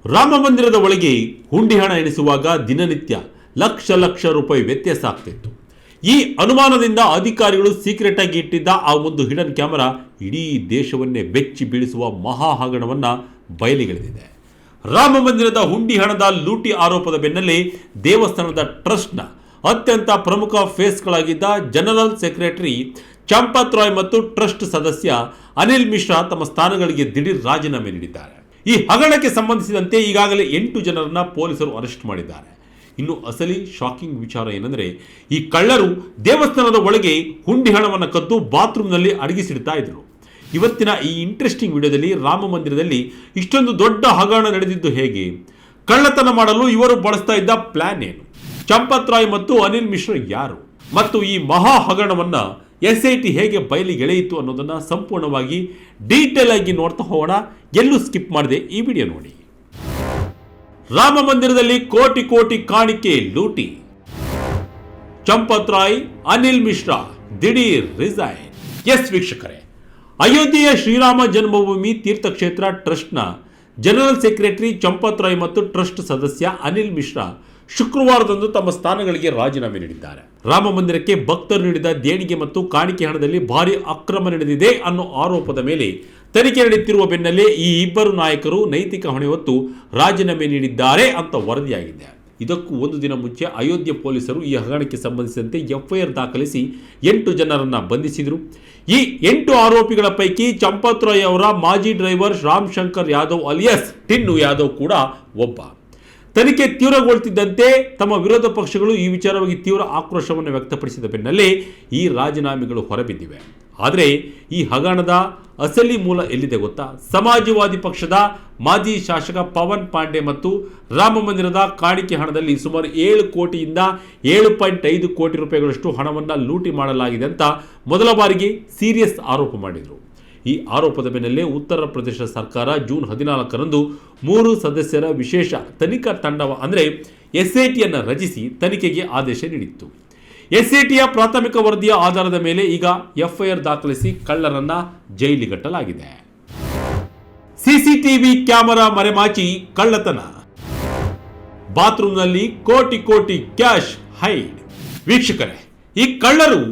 ರಾಮ ಮಂದಿರದ ಒಳಗೆ ಹುಂಡಿ ಹಣ ಎಣಿಸುವಾಗ ದಿನನಿತ್ಯ ಲಕ್ಷ ಲಕ್ಷ ರೂಪಾಯಿ ವ್ಯತ್ಯಾಸ ಆಗ್ತಿತ್ತು. ಈ ಅನುಮಾನದಿಂದ ಅಧಿಕಾರಿಗಳು ಸೀಕ್ರೆಟ್ ಆಗಿ ಇಟ್ಟಿದ್ದ ಆ ಒಂದು ಹಿಡನ್ ಕ್ಯಾಮೆರಾ ಇಡೀ ದೇಶವನ್ನೇ ಬೆಚ್ಚಿ ಬೀಳಿಸುವ ಮಹಾ ಹಗರಣವನ್ನ ಬಯಲಿಗೆಳೆದಿದೆ. ರಾಮ ಮಂದಿರದ ಹುಂಡಿ ಹಣದ ಲೂಟಿ ಆರೋಪದ ಬೆನ್ನಲ್ಲೇ ದೇವಸ್ಥಾನದ ಟ್ರಸ್ಟ್ನ ಅತ್ಯಂತ ಪ್ರಮುಖ ಫೇಸ್ಗಳಾಗಿದ್ದ ಜನರಲ್ ಸೆಕ್ರೆಟರಿ ಚಂಪತ್ ರಾಯ್ ಮತ್ತು ಟ್ರಸ್ಟ್ ಸದಸ್ಯ ಅನಿಲ್ ಮಿಶ್ರಾ ತಮ್ಮ ಸ್ಥಾನಗಳಿಗೆ ದಿಢೀರ್ ರಾಜೀನಾಮೆ ನೀಡಿದ್ದಾರೆ. ಈ ಹಗರಣಕ್ಕೆ ಸಂಬಂಧಿಸಿದಂತೆ ಈಗಾಗಲೇ 8 ಜನರನ್ನ ಪೊಲೀಸರು ಅರೆಸ್ಟ್ ಮಾಡಿದ್ದಾರೆ. ಇನ್ನು ಅಸಲಿ ಶಾಕಿಂಗ್ ವಿಚಾರ ಏನಂದ್ರೆ, ಈ ಕಳ್ಳರು ದೇವಸ್ಥಾನದ ಒಳಗೆ ಹುಂಡಿ ಹಣವನ್ನು ಕದ್ದು ಬಾತ್ರೂಮ್ನಲ್ಲಿ ಅಡಗಿಸಿಡ್ತಾ ಇದ್ರು. ಇವತ್ತಿನ ಈ ಇಂಟ್ರೆಸ್ಟಿಂಗ್ ವಿಡಿಯೋದಲ್ಲಿ ರಾಮ ಮಂದಿರದಲ್ಲಿ ಇಷ್ಟೊಂದು ದೊಡ್ಡ ಹಗರಣ ನಡೆದಿದ್ದು ಹೇಗೆ, ಕಳ್ಳತನ ಮಾಡಲು ಇವರು ಬಳಸ್ತಾ ಇದ್ದ ಪ್ಲಾನ್ ಏನು, ಚಂಪತ್ ರಾಯ್ ಮತ್ತು ಅನಿಲ್ ಮಿಶ್ರಾ ಯಾರು, ಮತ್ತು ಈ ಮಹಾ ಹಗರಣವನ್ನ SIT ಹೇಗೆ ಬಯಲಿಗೆಳೆಯಿತು ಅನ್ನೋದನ್ನ ಸಂಪೂರ್ಣವಾಗಿ ಡೀಟೇಲ್ ಆಗಿ ನೋಡ್ತಾ ಹೋಗೋಣ. ಎಲ್ಲೂ ಸ್ಕಿಪ್ ಮಾಡದೆ ಈ ವಿಡಿಯೋ ನೋಡಿ. ರಾಮ ಮಂದಿರದಲ್ಲಿ ಕೋಟಿ ಕೋಟಿ ಕಾಣಿಕೆ ಲೂಟಿ, ಚಂಪತ್ ರಾಯ್ ಅನಿಲ್ ಮಿಶ್ರಾ ದಿಢೀರ್ ರಿಸೈನ್. ಎಸ್ ವೀಕ್ಷಕರೇ, ಅಯೋಧ್ಯೆಯ ಶ್ರೀರಾಮ ಜನ್ಮಭೂಮಿ ತೀರ್ಥಕ್ಷೇತ್ರ ಟ್ರಸ್ಟ್ನ ಜನರಲ್ ಸೆಕ್ರೆಟರಿ ಚಂಪತ್ ರಾಯ್ ಮತ್ತು ಟ್ರಸ್ಟ್ ಸದಸ್ಯ ಅನಿಲ್ ಮಿಶ್ರಾ ಶುಕ್ರವಾರದಂದು ತಮ್ಮ ಸ್ಥಾನಗಳಿಗೆ ರಾಜೀನಾಮೆ ನೀಡಿದ್ದಾರೆ. ರಾಮ ಮಂದಿರಕ್ಕೆ ಭಕ್ತರು ನೀಡಿದ ದೇಣಿಗೆ ಮತ್ತು ಕಾಣಿಕೆ ಹಣದಲ್ಲಿ ಭಾರಿ ಅಕ್ರಮ ನಡೆದಿದೆ ಅನ್ನೋ ಆರೋಪದ ಮೇಲೆ ತನಿಖೆ ನಡೆಯುತ್ತಿರುವ ಬೆನ್ನಲ್ಲೇ ಈ ಇಬ್ಬರು ನಾಯಕರು ನೈತಿಕ ಹೊಣೆ ಹೊತ್ತು ರಾಜೀನಾಮೆ ನೀಡಿದ್ದಾರೆ ಅಂತ ವರದಿಯಾಗಿದೆ. ಇದಕ್ಕೂ ಒಂದು ದಿನ ಮುಂಚೆ ಅಯೋಧ್ಯೆ ಪೊಲೀಸರು ಈ ಹಗರಣಕ್ಕೆ ಸಂಬಂಧಿಸಿದಂತೆ FIR ದಾಖಲಿಸಿ 8 ಜನರನ್ನ ಬಂಧಿಸಿದರು. ಈ 8 ಆರೋಪಿಗಳ ಪೈಕಿ ಚಂಪತ್ ರಾಯ್ ಅವರ ಮಾಜಿ driver Ram Shankar Yadav alias tin Yadav ಕೂಡ ಒಬ್ಬ. ತನಿಖೆ ತೀವ್ರಗೊಳ್ಳುತ್ತಿದ್ದಂತೆ ತಮ್ಮ ವಿರೋಧ ಪಕ್ಷಗಳು ಈ ವಿಚಾರವಾಗಿ ತೀವ್ರ ಆಕ್ರೋಶವನ್ನು ವ್ಯಕ್ತಪಡಿಸಿದ ಬೆನ್ನಲ್ಲೇ ಈ ರಾಜೀನಾಮೆಗಳು ಹೊರಬಿದ್ದಿವೆ. ಆದರೆ ಈ ಹಗರಣದ ಅಸಲಿ ಮೂಲ ಎಲ್ಲಿದೆ ಗೊತ್ತಾ? ಸಮಾಜವಾದಿ ಪಕ್ಷದ ಮಾಜಿ ಶಾಸಕ ಪವನ್ ಪಾಂಡೆ ಮತ್ತು ರಾಮ ಮಂದಿರದ ಕಾಣಿಕೆ ಹಣದಲ್ಲಿ ಸುಮಾರು 7 ಕೋಟಿಯಿಂದ 7.5 ಕೋಟಿ ರೂಪಾಯಿಗಳಷ್ಟು ಹಣವನ್ನು ಲೂಟಿ ಮಾಡಲಾಗಿದೆ ಅಂತ ಮೊದಲ ಬಾರಿಗೆ ಸೀರಿಯಸ್ ಆರೋಪ ಮಾಡಿದರು. ಈ ಆರೋಪದ ಬೆನ್ನಲ್ಲೇ ಉತ್ತರ ಪ್ರದೇಶ ಸರ್ಕಾರ ಜೂನ್ 14ರಂದು 3 ಸದಸ್ಯರ ವಿಶೇಷ ತನಿಖಾ ತಂಡ ಅಂದರೆ SIT ರಚಿಸಿ ತನಿಖೆಗೆ ಆದೇಶ ನೀಡಿತ್ತು. SITಯ ಪ್ರಾಥಮಿಕ ವರದಿಯ ಆಧಾರದ ಮೇಲೆ ಈಗ FIR ದಾಖಲಿಸಿ ಕಳ್ಳರನ್ನ ಜೈಲಿಗಟ್ಟಲಾಗಿದೆ. CCTV ಕ್ಯಾಮೆರಾ ಮರೆಮಾಚಿ ಕಳ್ಳತನ, ಬಾತ್ರೂಮ್ನಲ್ಲಿ ಕೋಟಿ ಕೋಟಿ ಕ್ಯಾಶ್ ಹೈಡ್. ವೀಕ್ಷಕರೇ, ಈ ಕಳ್ಳರು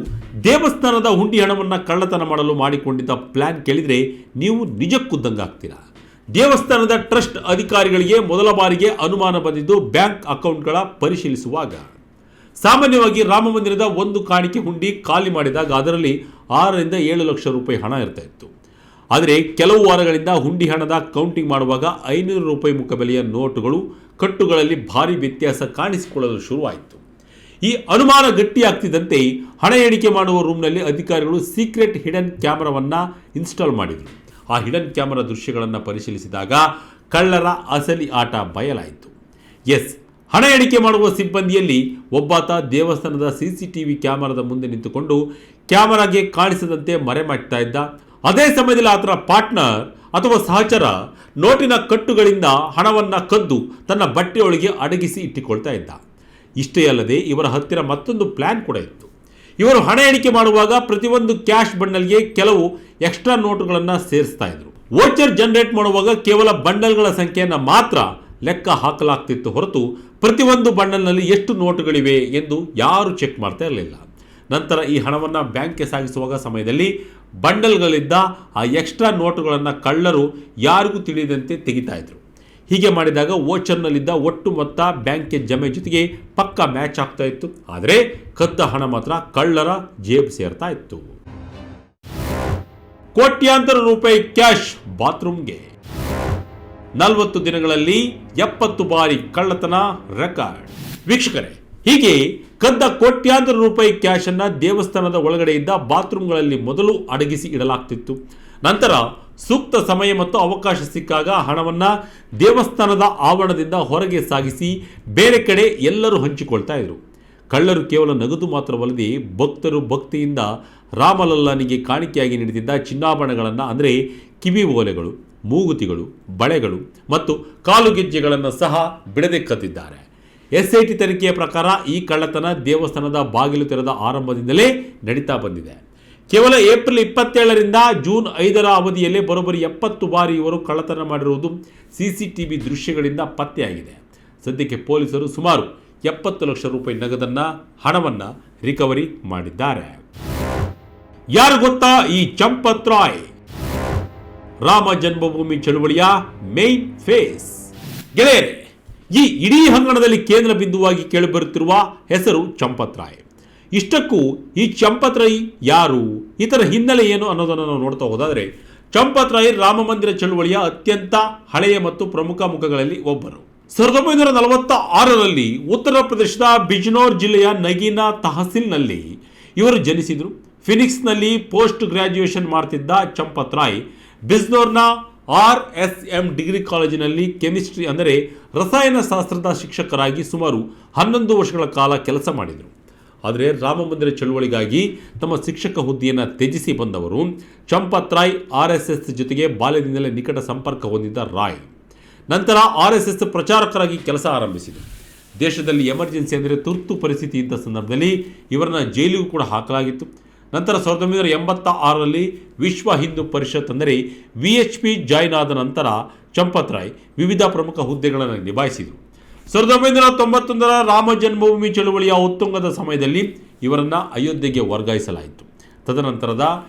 ದೇವಸ್ಥಾನದ ಹುಂಡಿ ಹಣವನ್ನು ಕಳ್ಳತನ ಮಾಡಲು ಮಾಡಿಕೊಂಡಿದ್ದ ಪ್ಲಾನ್ ಕೇಳಿದರೆ ನೀವು ನಿಜಕ್ಕೂ ದಂಗಾಗ್ತೀರಾ. ದೇವಸ್ಥಾನದ ಟ್ರಸ್ಟ್ ಅಧಿಕಾರಿಗಳಿಗೆ ಮೊದಲ ಬಾರಿಗೆ ಅನುಮಾನ ಬಂದಿದ್ದು ಬ್ಯಾಂಕ್ ಅಕೌಂಟ್ಗಳ ಪರಿಶೀಲಿಸುವಾಗ. ಸಾಮಾನ್ಯವಾಗಿ ರಾಮ ಮಂದಿರದ ಒಂದು ಕಾಣಿಕೆ ಹುಂಡಿ ಖಾಲಿ ಮಾಡಿದಾಗ ಅದರಲ್ಲಿ 6ರಿಂದ 7 ಲಕ್ಷ ರೂಪಾಯಿ ಹಣ ಇರ್ತಾ ಇತ್ತು. ಆದರೆ ಕೆಲವು ವಾರಗಳಿಂದ ಹುಂಡಿ ಹಣದ ಕೌಂಟಿಂಗ್ ಮಾಡುವಾಗ 500 ರೂಪಾಯಿ ಮುಖಬೆಲೆಯ ನೋಟುಗಳು ಕಟ್ಟುಗಳಲ್ಲಿ ಭಾರಿ ವ್ಯತ್ಯಾಸ ಕಾಣಿಸಿಕೊಳ್ಳಲು ಶುರುವಾಯಿತು. ಈ ಅನುಮಾನ ಗಟ್ಟಿಯಾಗ್ತಿದ್ದಂತೆ ಹಣ ಎಣಿಕೆ ಮಾಡುವ ರೂಮ್ನಲ್ಲಿ ಅಧಿಕಾರಿಗಳು ಸೀಕ್ರೆಟ್ ಹಿಡನ್ ಕ್ಯಾಮರಾವನ್ನು ಇನ್ಸ್ಟಾಲ್ ಮಾಡಿದರು. ಆ ಹಿಡನ್ ಕ್ಯಾಮರಾ ದೃಶ್ಯಗಳನ್ನು ಪರಿಶೀಲಿಸಿದಾಗ ಕಳ್ಳರ ಅಸಲಿ ಆಟ ಬಯಲಾಯಿತು. ಎಸ್, ಹಣ ಎಣಿಕೆ ಮಾಡುವ ಸಿಬ್ಬಂದಿಯಲ್ಲಿ ಒಬ್ಬಾತ ದೇವಸ್ಥಾನದ CCTV ಕ್ಯಾಮರಾದ ಮುಂದೆ ನಿಂತುಕೊಂಡು ಕ್ಯಾಮರಾಗೆ ಕಾಣಿಸದಂತೆ ಮರೆ ಮಾಡ್ತಾ ಇದ್ದ. ಅದೇ ಸಮಯದಲ್ಲಿ ಆತನ ಪಾರ್ಟ್ನರ್ ಅಥವಾ ಸಹಚರ ನೋಟಿನ ಕಟ್ಟುಗಳಿಂದ ಹಣವನ್ನು ಕದ್ದು ತನ್ನ ಬಟ್ಟೆಯೊಳಗೆ ಅಡಗಿಸಿ ಇಟ್ಟುಕೊಳ್ತಾ ಇದ್ದ. ಇಷ್ಟೇ ಅಲ್ಲದೆ ಇವರ ಹತ್ತಿರ ಮತ್ತೊಂದು ಪ್ಲಾನ್ ಕೂಡ ಇತ್ತು. ಇವರು ಹಣ ಎಣಿಕೆ ಮಾಡುವಾಗ ಪ್ರತಿಯೊಂದು ಕ್ಯಾಶ್ ಬಂಡಲ್ಗೆ ಕೆಲವು ಎಕ್ಸ್ಟ್ರಾ ನೋಟುಗಳನ್ನು ಸೇರಿಸ್ತಾ ಇದ್ರು. ವೋಚರ್ ಜನರೇಟ್ ಮಾಡುವಾಗ ಕೇವಲ ಬಂಡಲ್ಗಳ ಸಂಖ್ಯೆಯನ್ನು ಮಾತ್ರ ಲೆಕ್ಕ ಹಾಕಲಾಗ್ತಿತ್ತು ಹೊರತು ಪ್ರತಿಯೊಂದು ಬಂಡಲ್ನಲ್ಲಿ ಎಷ್ಟು ನೋಟುಗಳಿವೆ ಎಂದು ಯಾರು ಚೆಕ್ ಮಾಡ್ತಾ ಇರಲಿಲ್ಲ. ನಂತರ ಈ ಹಣವನ್ನು ಬ್ಯಾಂಕ್ಗೆ ಸಾಗಿಸುವಾಗ ಸಮಯದಲ್ಲಿ ಬಂಡಲ್ಗಳಿದ್ದ ಆ ಎಕ್ಸ್ಟ್ರಾ ನೋಟುಗಳನ್ನು ಕಳ್ಳರು ಯಾರಿಗೂ ತಿಳಿಯದಂತೆ ತೆಗಿತಾ ಇದ್ರು. ಹೀಗೆ ಮಾಡಿದಾಗ ವೋಚರ್ನಲ್ಲಿದ್ದ ಒಟ್ಟು ಮೊತ್ತ ಬ್ಯಾಂಕ್ಗೆ ಜಮೆ ಜೊತೆಗೆ ಪಕ್ಕಾ ಮ್ಯಾಚ್ ಆಗ್ತಾ ಇತ್ತು. ಆದರೆ ಕದ್ದ ಹಣ ಮಾತ್ರ ಕಳ್ಳರ ಜೇಬು ಸೇರ್ತಾ ಇತ್ತು. ಕೋಟ್ಯಾಂತರ ರೂಪಾಯಿ ಕ್ಯಾಶ್ ಬಾತ್ರೂಮ್ಗೆ, 40 ದಿನಗಳಲ್ಲಿ 70 ಬಾರಿ ಕಳ್ಳತನ ರೆಕಾರ್ಡ್. ವೀಕ್ಷಕರೇ, ಹೀಗೆ ಕದ್ದ ಕೋಟ್ಯಾಂತರ ರೂಪಾಯಿ ಕ್ಯಾಶ್ ಅನ್ನ ದೇವಸ್ಥಾನದ ಒಳಗಡೆ ಇದ್ದ ಬಾತ್ರೂಮ್ಗಳಲ್ಲಿ ಮೊದಲು ಅಡಗಿಸಿ ಇಡಲಾಗ್ತಿತ್ತು. ನಂತರ ಸೂಕ್ತ ಸಮಯ ಮತ್ತು ಅವಕಾಶ ಸಿಕ್ಕಾಗ ಹಣವನ್ನು ದೇವಸ್ಥಾನದ ಆವರಣದಿಂದ ಹೊರಗೆ ಸಾಗಿಸಿ ಬೇರೆ ಕಡೆ ಎಲ್ಲರೂ ಹಂಚಿಕೊಳ್ತಾ ಇದ್ರು. ಕಳ್ಳರು ಕೇವಲ ನಗದು ಮಾತ್ರವಲ್ಲದೆ ಭಕ್ತರು ಭಕ್ತಿಯಿಂದ ರಾಮಲಲ್ಲನಿಗೆ ಕಾಣಿಕೆಯಾಗಿ ನೀಡುತ್ತಿದ್ದ ಚಿನ್ನಾಭರಣಗಳನ್ನು ಅಂದರೆ ಕಿವಿ ಓಲೆಗಳು, ಮೂಗುತಿಗಳು, ಬಳೆಗಳು ಮತ್ತು ಕಾಲುಗೆಜ್ಜೆಗಳನ್ನು ಸಹ ಬಿಡದೆ ಕದ್ದಿದ್ದಾರೆ. SIT ತನಿಖೆಯ ಪ್ರಕಾರ ಈ ಕಳ್ಳತನ ದೇವಸ್ಥಾನದ ಬಾಗಿಲು ತೆರೆದ ಆರಂಭದಿಂದಲೇ ನಡೀತಾ ಬಂದಿದೆ. ಕೇವಲ ಏಪ್ರಿಲ್ 27ರಿಂದ ಜೂನ್ 5ರ ಅವಧಿಯಲ್ಲಿ ಬರೋಬ್ಬರಿ 70 ಬಾರಿ ಇವರು ಕಳ್ಳತನ ಮಾಡಿರುವುದು ಸಿಸಿಟಿವಿ ದೃಶ್ಯಗಳಿಂದ ಪತ್ತೆಯಾಗಿದೆ. ಸದ್ಯಕ್ಕೆ ಪೊಲೀಸರು ಸುಮಾರು 70 ಲಕ್ಷ ರೂಪಾಯಿ ಹಣವನ್ನು ರಿಕವರಿ ಮಾಡಿದ್ದಾರೆ. ಯಾರು ಗೊತ್ತಾ ಈ ಚಂಪತ್ ರಾಯ್? ರಾಮ ಜನ್ಮಭೂಮಿ ಚಳುವಳಿಯ ಮೇನ್ ಫೇಸ್. ಗೆಳೆಯರೆ, ಈ ಇಡೀ ಹಂಗಣದಲ್ಲಿ ಕೇಂದ್ರ ಬಿಂದುವಾಗಿ ಕೇಳಿಬರುತ್ತಿರುವ ಹೆಸರು ಚಂಪತ್ ರಾಯ್. ಇಷ್ಟಕ್ಕೂ ಈ ಚಂಪತ್ ರಾಯ್ ಯಾರು, ಇದರ ಹಿನ್ನೆಲೆ ಏನು ಅನ್ನೋದನ್ನು ನಾವು ನೋಡ್ತಾ ಹೋದಾದರೆ, ಚಂಪತ್ ರಾಯ್ ರಾಮ ಮಂದಿರ ಚಳುವಳಿಯ ಅತ್ಯಂತ ಹಳೆಯ ಮತ್ತು ಪ್ರಮುಖ ಮುಖಗಳಲ್ಲಿ ಒಬ್ಬರು. 1946ರಲ್ಲಿ ಉತ್ತರ ಪ್ರದೇಶದ ಬಿಜ್ನೋರ್ ಜಿಲ್ಲೆಯ ನಗೀನಾ ತಹಸೀಲ್ನಲ್ಲಿ ಇವರು ಜನಿಸಿದರು. ಫಿನಿಕ್ಸ್ನಲ್ಲಿ ಪೋಸ್ಟ್ ಗ್ರಾಜ್ಯುಯೇಷನ್ ಮಾಡ್ತಿದ್ದ ಚಂಪತ್ ರಾಯ್ ಬಿಜ್ನೋರ್ನ RSM ಡಿಗ್ರಿ ಕಾಲೇಜಿನಲ್ಲಿ ಕೆಮಿಸ್ಟ್ರಿ ಅಂದರೆ ರಸಾಯನಶಾಸ್ತ್ರದ ಶಿಕ್ಷಕರಾಗಿ ಸುಮಾರು 11 ವರ್ಷಗಳ ಕಾಲ ಕೆಲಸ ಮಾಡಿದರು. ಆದರೆ ರಾಮ ಮಂದಿರ ಚಳುವಳಿಗಾಗಿ ತಮ್ಮ ಶಿಕ್ಷಕ ಹುದ್ದೆಯನ್ನು ತ್ಯಜಿಸಿ ಬಂದವರು ಚಂಪತ್ ರಾಯ್ RSS ಜೊತೆಗೆ ಬಾಲ್ಯದಿಂದಲೇ ನಿಕಟ ಸಂಪರ್ಕ ಹೊಂದಿದ್ದ ರಾಯ್ ನಂತರ RSS ಪ್ರಚಾರಕರಾಗಿ ಕೆಲಸ ಆರಂಭಿಸಿದರು. ದೇಶದಲ್ಲಿ ಎಮರ್ಜೆನ್ಸಿ ಅಂದರೆ ತುರ್ತು ಪರಿಸ್ಥಿತಿ ಇದ್ದ ಸಂದರ್ಭದಲ್ಲಿ ಇವರನ್ನು ಜೈಲಿಗೂ ಕೂಡ ಹಾಕಲಾಗಿತ್ತು. ನಂತರ 1986ರಲ್ಲಿ ವಿಶ್ವ ಹಿಂದೂ ಪರಿಷತ್ ಅಂದರೆ VHP ಜಾಯ್ನ್ ಆದ ನಂತರ ಚಂಪತ್ ರಾಯ್ ವಿವಿಧ ಪ್ರಮುಖ ಹುದ್ದೆಗಳನ್ನು ನಿಭಾಯಿಸಿದರು. 1991ರ ರಾಮ ಜನ್ಮಭೂಮಿ ಚಳುವಳಿಯ ಉತ್ತುಂಗದ ಸಮಯದಲ್ಲಿ ಇವರನ್ನು ಅಯೋಧ್ಯೆಗೆ ವರ್ಗಾಯಿಸಲಾಯಿತು. ತದನಂತರದ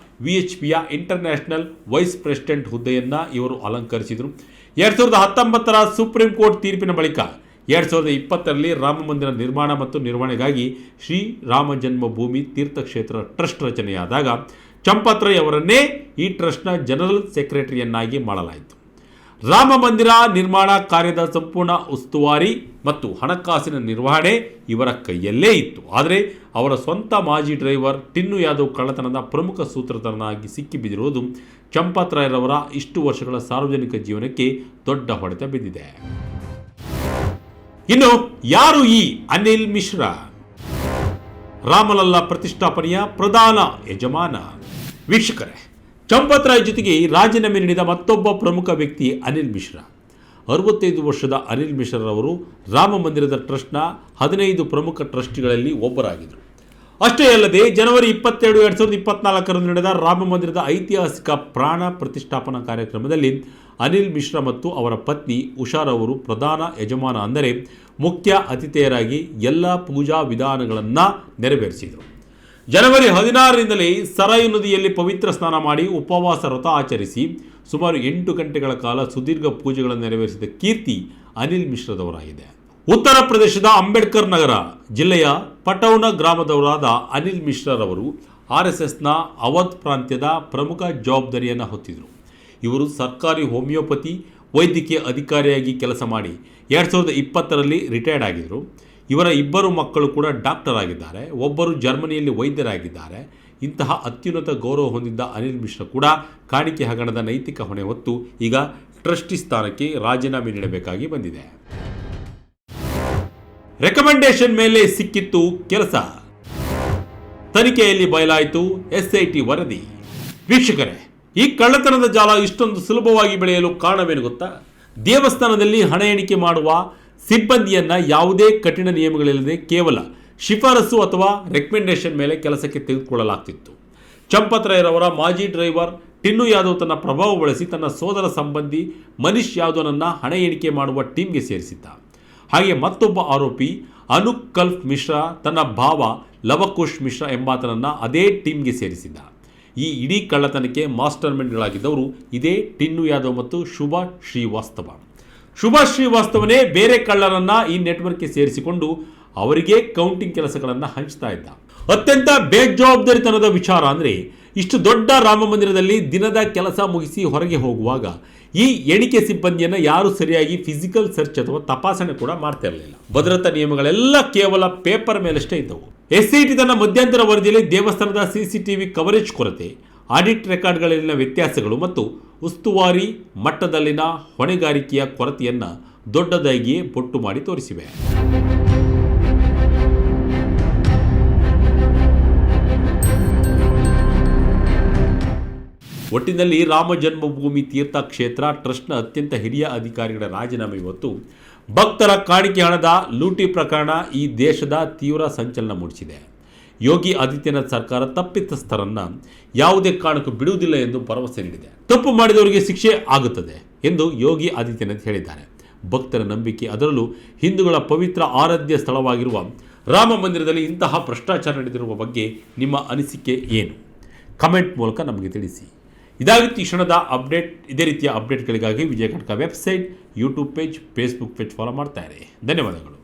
VHPಯ ಇಂಟರ್ನ್ಯಾಷನಲ್ ವೈಸ್ ಪ್ರೆಸಿಡೆಂಟ್ ಹುದ್ದೆಯನ್ನು ಇವರು ಅಲಂಕರಿಸಿದರು. 2019ರ ಸುಪ್ರೀಂ ಕೋರ್ಟ್ ತೀರ್ಪಿನ ಬಳಿಕ 2020ರಲ್ಲಿ ರಾಮ ಮಂದಿರ ನಿರ್ಮಾಣ ಮತ್ತು ನಿರ್ವಹಣೆಗಾಗಿ ಶ್ರೀ ರಾಮ ಜನ್ಮಭೂಮಿ ತೀರ್ಥಕ್ಷೇತ್ರ ಟ್ರಸ್ಟ್ ರಚನೆಯಾದಾಗ ಚಂಪತ್ ರಾಯ್ ಅವರನ್ನೇ ಈ ಟ್ರಸ್ಟ್ನ ಜನರಲ್ ಸೆಕ್ರೆಟರಿಯನ್ನಾಗಿ ಮಾಡಲಾಯಿತು. ರಾಮ ಮಂದಿರ ನಿರ್ಮಾಣ ಕಾರ್ಯದ ಸಂಪೂರ್ಣ ಉಸ್ತುವಾರಿ ಮತ್ತು ಹಣಕಾಸಿನ ನಿರ್ವಹಣೆ ಇವರ ಕೈಯಲ್ಲೇ ಇತ್ತು. ಆದರೆ ಅವರ ಸ್ವಂತ ಮಾಜಿ ಡ್ರೈವರ್ ಟಿನ್ನು ಯಾದವ್ ಕಳ್ಳತನದ ಪ್ರಮುಖ ಸೂತ್ರಧಾರನಾಗಿ ಸಿಕ್ಕಿಬಿದ್ದಿರುವುದು ಚಂಪತ್ ರಾಯ್ರವರ ಇಷ್ಟು ವರ್ಷಗಳ ಸಾರ್ವಜನಿಕ ಜೀವನಕ್ಕೆ ದೊಡ್ಡ ಹೊಡೆತ ಬಿದ್ದಿದೆ. ಇನ್ನು ಯಾರು ಈ ಅನಿಲ್ ಮಿಶ್ರಾ? ರಾಮಲಲ್ಲಾ ಪ್ರತಿಷ್ಠಾಪನೆಯ ಪ್ರಧಾನ ಯಜಮಾನ. ವೀಕ್ಷಕರೇ, ಚಂಪತ್ ರಾಯ್ ಜೊತೆಗೆ ರಾಜೀನಾಮೆ ನೀಡಿದ ಮತ್ತೊಬ್ಬ ಪ್ರಮುಖ ವ್ಯಕ್ತಿ ಅನಿಲ್ ಮಿಶ್ರಾ. 65 ವರ್ಷದ ಅನಿಲ್ ಮಿಶ್ರಾರವರು ರಾಮ ಮಂದಿರದ ಟ್ರಸ್ಟ್ನ 15 ಪ್ರಮುಖ ಟ್ರಸ್ಟಿಗಳಲ್ಲಿ ಒಬ್ಬರಾಗಿದ್ದರು. ಅಷ್ಟೇ ಅಲ್ಲದೆ ಜನವರಿ 22, 2024ರಂದು ನಡೆದ ರಾಮ ಮಂದಿರದ ಐತಿಹಾಸಿಕ ಪ್ರಾಣ ಪ್ರತಿಷ್ಠಾಪನಾ ಕಾರ್ಯಕ್ರಮದಲ್ಲಿ ಅನಿಲ್ ಮಿಶ್ರಾ ಮತ್ತು ಅವರ ಪತ್ನಿ ಉಷಾರವರು ಪ್ರಧಾನ ಯಜಮಾನ ಅಂದರೆ ಮುಖ್ಯ ಅತಿಥೇಯರಾಗಿ ಎಲ್ಲ ಪೂಜಾ ವಿಧಾನಗಳನ್ನು ನೆರವೇರಿಸಿದರು. ಜನವರಿ 16ರಿಂದಲೇ ಸರಾಯು ನದಿಯಲ್ಲಿ ಪವಿತ್ರ ಸ್ನಾನ ಮಾಡಿ ಉಪವಾಸ ವ್ರತ ಆಚರಿಸಿ ಸುಮಾರು 8 ಗಂಟೆಗಳ ಕಾಲ ಸುದೀರ್ಘ ಪೂಜೆಗಳನ್ನು ನೆರವೇರಿಸಿದ ಕೀರ್ತಿ ಅನಿಲ್ ಮಿಶ್ರಾದವರಾಗಿದೆ. ಉತ್ತರ ಪ್ರದೇಶದ ಅಂಬೇಡ್ಕರ್ ನಗರ ಜಿಲ್ಲೆಯ ಪಟೌನ ಗ್ರಾಮದವರಾದ ಅನಿಲ್ ಮಿಶ್ರಾರವರು RSSನ ಅವಧ್ ಪ್ರಾಂತ್ಯದ ಪ್ರಮುಖ ಜವಾಬ್ದಾರಿಯನ್ನು ಹೊತ್ತಿದ್ದರು. ಇವರು ಸರ್ಕಾರಿ ಹೋಮಿಯೋಪತಿ ವೈದ್ಯಕೀಯ ಅಧಿಕಾರಿಯಾಗಿ ಕೆಲಸ ಮಾಡಿ 2020ರಲ್ಲಿ ರಿಟೈರ್ಡ್ ಆಗಿದ್ದರು. ಇವರ 2 ಮಕ್ಕಳು ಕೂಡ ಡಾಕ್ಟರ್ ಆಗಿದ್ದಾರೆ, ಒಬ್ಬರು ಜರ್ಮನಿಯಲ್ಲಿ ವೈದ್ಯರಾಗಿದ್ದಾರೆ. ಇಂತಹ ಅತ್ಯುನ್ನತ ಗೌರವ ಹೊಂದಿದ್ದ ಅನಿಲ್ ಮಿಶ್ರಾ ಕೂಡ ಕಾಣಿಕೆ ಹಗರಣದ ನೈತಿಕ ಹೊಣೆ ಹೊತ್ತು ಈಗ ಟ್ರಸ್ಟಿ ಸ್ಥಾನಕ್ಕೆ ರಾಜೀನಾಮೆ ನೀಡಬೇಕಾಗಿ ಬಂದಿದೆ. ರೆಕಮೆಂಡೇಶನ್ ಮೇಲೆ ಸಿಕ್ಕಿತ್ತು ಕೆಲಸ, ತನಿಖೆಯಲ್ಲಿ ಬಯಲಾಯಿತು SIT ವರದಿ. ವೀಕ್ಷಕರೇ, ಈ ಕಳ್ಳತನದ ಜಾಲ ಇಷ್ಟೊಂದು ಸುಲಭವಾಗಿ ಬೆಳೆಯಲು ಕಾರಣವೇನು ಗೊತ್ತಾ? ದೇವಸ್ಥಾನದಲ್ಲಿ ಹಣ ಎಣಿಕೆ ಮಾಡುವ ಸಿಬ್ಬಂದಿಯನ್ನು ಯಾವುದೇ ಕಠಿಣ ನಿಯಮಗಳಿಲ್ಲದೆ ಕೇವಲ ಶಿಫಾರಸು ಅಥವಾ ರೆಕಮೆಂಡೇಶನ್ ಮೇಲೆ ಕೆಲಸಕ್ಕೆ ತೆಗೆದುಕೊಳ್ಳಲಾಗ್ತಿತ್ತು. ಚಂಪತ್ ರಾಯ್ರವರ ಮಾಜಿ ಡ್ರೈವರ್ ಟಿನ್ನು ಯಾದವ್ ತನ್ನ ಪ್ರಭಾವ ಬಳಸಿ ತನ್ನ ಸೋದರ ಸಂಬಂಧಿ ಮನೀಶ್ ಯಾದವ್ನನ್ನು ಹಣ ಎಣಿಕೆ ಮಾಡುವ ಟೀಮ್ಗೆ ಸೇರಿಸಿದ್ದ. ಹಾಗೆ ಮತ್ತೊಬ್ಬ ಆರೋಪಿ ಅನುಕ್ ಕಲ್ಫ್ ಮಿಶ್ರಾ ತನ್ನ ಭಾವ ಲವಕುಶ್ ಮಿಶ್ರಾ ಎಂಬಾತನನ್ನು ಅದೇ ಟೀಮ್ಗೆ ಸೇರಿಸಿದ್ದ. ಈ ಇಡೀ ಕಳ್ಳತನಕ್ಕೆ ಮಾಸ್ಟರ್ ಮೈಂಡ್ಗಳಾಗಿದ್ದವರು ಇದೇ ಟಿನ್ನು ಯಾದವ್ ಮತ್ತು ಶುಭಾ ಶ್ರೀವಾಸ್ತವ. ಶುಭಾ ಶ್ರೀವಾಸ್ತವನೇ ಬೇರೆ ಕಳ್ಳರನ್ನ ಈ ನೆಟ್ವರ್ಕ್ಗೆ ಸೇರಿಸಿಕೊಂಡು ಅವರಿಗೆ ಕೌಂಟಿಂಗ್ ಕೆಲಸಗಳನ್ನು ಹಂಚ್ತಾ ಇದ್ದ. ಅತ್ಯಂತ ಬೇಜವಾಬ್ದಾರಿತನದ ವಿಚಾರ ಅಂದರೆ, ಇಷ್ಟು ದೊಡ್ಡ ರಾಮ ಮಂದಿರದಲ್ಲಿ ದಿನದ ಕೆಲಸ ಮುಗಿಸಿ ಹೊರಗೆ ಹೋಗುವಾಗ ಈ ಎಣಿಕೆ ಸಿಬ್ಬಂದಿಯನ್ನು ಯಾರು ಸರಿಯಾಗಿ ಫಿಸಿಕಲ್ ಸರ್ಚ್ ಅಥವಾ ತಪಾಸಣೆ ಕೂಡ ಮಾಡ್ತಾ ಇರಲಿಲ್ಲ. ಭದ್ರತಾ ನಿಯಮಗಳೆಲ್ಲ ಕೇವಲ ಪೇಪರ್ ಮೇಲಷ್ಟೇ ಇದ್ದವು. SIT ತನ್ನ ಮಧ್ಯಂತರ ವರದಿಯಲ್ಲಿ ದೇವಸ್ಥಾನದ CCTV ಕವರೇಜ್ ಕೊರತೆ, ಆಡಿಟ್ ರೆಕಾರ್ಡ್ಗಳಲ್ಲಿನ ವ್ಯತ್ಯಾಸಗಳು ಮತ್ತು ಉಸ್ತುವಾರಿ ಮಟ್ಟದಲ್ಲಿನ ಹೊಣೆಗಾರಿಕೆಯ ಕೊರತೆಯನ್ನು ದೊಡ್ಡದಾಗಿಯೇ ಬೊಟ್ಟು ಮಾಡಿ ತೋರಿಸಿವೆ. ಒಟ್ಟಿನಲ್ಲಿ ರಾಮ ಜನ್ಮಭೂಮಿ ತೀರ್ಥಕ್ಷೇತ್ರ ಟ್ರಸ್ಟ್ನ ಅತ್ಯಂತ ಹಿರಿಯ ಅಧಿಕಾರಿಗಳ ರಾಜೀನಾಮೆ ಇವತ್ತು ಭಕ್ತರ ಕಾಣಿಕೆ ಹಣದ ಲೂಟಿ ಪ್ರಕರಣ ಈ ದೇಶದ ತೀವ್ರ ಸಂಚಲನ ಮೂಡಿಸಿದೆ. ಯೋಗಿ ಆದಿತ್ಯನಾಥ್ ಸರ್ಕಾರ ತಪ್ಪಿತಸ್ಥರನ್ನ ಯಾವುದೇ ಕಾರಣಕ್ಕೂ ಬಿಡುವುದಿಲ್ಲ ಎಂದು ಭರವಸೆ ನೀಡಿದೆ. ತಪ್ಪು ಮಾಡಿದವರಿಗೆ ಶಿಕ್ಷೆ ಆಗುತ್ತದೆ ಎಂದು ಯೋಗಿ ಆದಿತ್ಯನಾಥ್ ಹೇಳಿದ್ದಾರೆ. ಭಕ್ತರ ನಂಬಿಕೆ, ಅದರಲ್ಲೂ ಹಿಂದೂಗಳ ಪವಿತ್ರ ಆರಾಧ್ಯ ಸ್ಥಳವಾಗಿರುವ ರಾಮ ಮಂದಿರದಲ್ಲಿ ಇಂತಹ ಭ್ರಷ್ಟಾಚಾರ ನಡೆದಿರುವ ಬಗ್ಗೆ ನಿಮ್ಮ ಅನಿಸಿಕೆ ಏನು? ಕಮೆಂಟ್ ಮೂಲಕ ನಮಗೆ ತಿಳಿಸಿ. ಇದಾಗಿತ್ತು ಈ ಕ್ಷಣದ ಅಪ್ಡೇಟ್. ಇದೇ ರೀತಿಯ ಅಪ್ಡೇಟ್ಗಳಿಗಾಗಿ Vijaya Karnataka website, YouTube page, Facebook page follow ಮಾಡ್ತಾ ಇರಿ. ಧನ್ಯವಾದಗಳು.